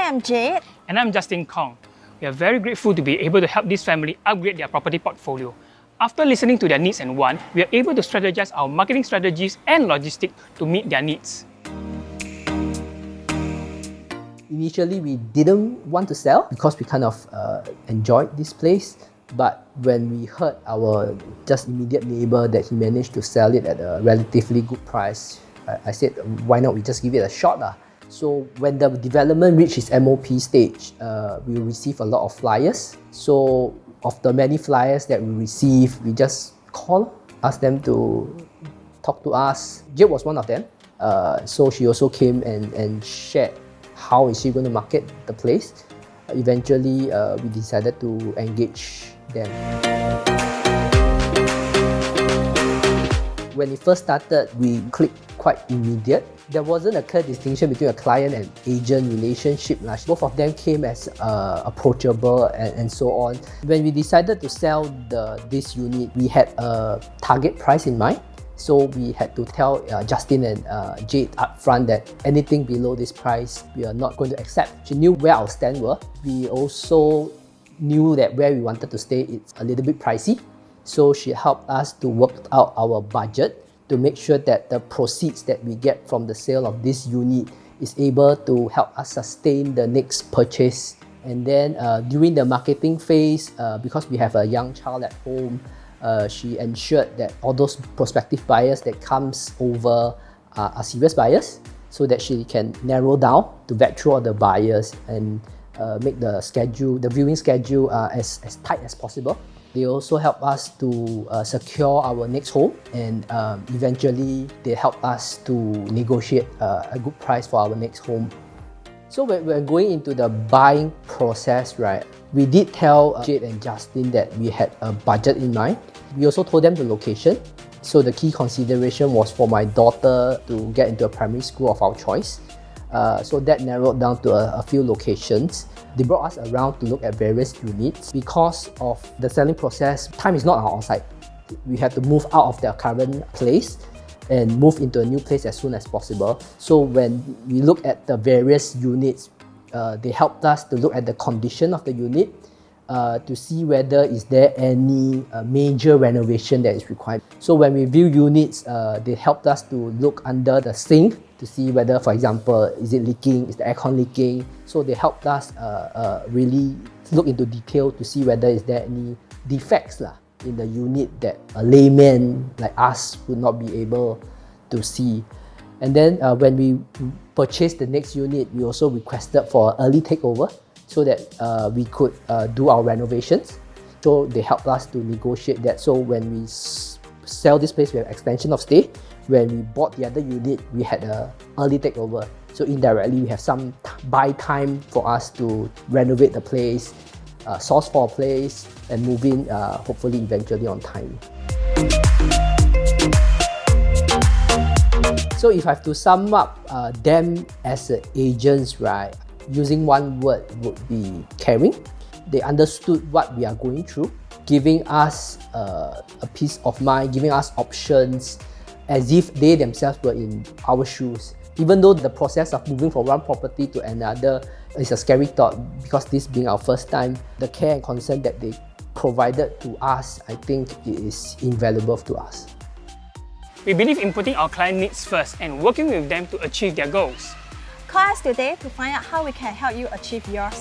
Hi, I'm Jade. And I'm Justin Kong. We are very grateful to be able to help this family upgrade their property portfolio. After listening to their needs and wants, we are able to strategize our marketing strategies and logistics to meet their needs. Initially, we didn't want to sell because we kind of enjoyed this place. But when we heard our just immediate neighbor that he managed to sell it at a relatively good price, I said, why not we just give it a shot? So when the development reached its MOP stage, we received a lot of flyers. So of the many flyers that we received, we just call, ask them to talk to us. Jade was one of them. So she also came and shared how is she going to market the place. Eventually, we decided to engage them. When it first started, we clicked quite immediate. There wasn't a clear distinction between a client and agent relationship. Both of them came as approachable and so on. When we decided to sell this unit, we had a target price in mind. So we had to tell Justin and Jade upfront that anything below this price, we are not going to accept. She knew where our stand were. We also knew that where we wanted to stay, it's a little bit pricey. So she helped us to work out our budget to make sure that the proceeds that we get from the sale of this unit is able to help us sustain the next purchase. And then during the marketing phase, because we have a young child at home, she ensured that all those prospective buyers that comes over are serious buyers, so that she can narrow down to vet through all the buyers and make the viewing schedule as tight as possible. They also help us to secure our next home, and eventually they help us to negotiate a good price for our next home. So when we're going into the buying process, right, we did tell Jade and Justin that we had a budget in mind. We also told them the location. So the key consideration was for my daughter to get into a primary school of our choice. So that narrowed down to a few locations. They brought us around to look at various units. Because of the selling process, time is not on our side. We have to move out of their current place and move into a new place as soon as possible. So when we look at the various units, they helped us to look at the condition of the unit to see whether is there any major renovation that is required. So when we view units, they helped us to look under the sink to see whether, for example, is it leaking, is the aircon leaking. So they helped us really look into detail to see whether is there any defects in the unit that a layman like us would not be able to see. And then when we purchased the next unit, we also requested for early takeover so that we could do our renovations. So they helped us to negotiate that. So when we sell this place, we have extension of stay. When we bought the other unit, we had an early takeover. So indirectly, we have some buy time for us to renovate the place, source for a place, and move in, hopefully eventually on time. So if I have to sum up them as agents, right, using one word would be caring. They understood what we are going through, giving us a peace of mind, giving us options as if they themselves were in our shoes. Even though the process of moving from one property to another is a scary thought, because this being our first time, the care and concern that they provided to us, I think is invaluable to us. We believe in putting our client needs first and working with them to achieve their goals. Call us today to find out how we can help you achieve yours.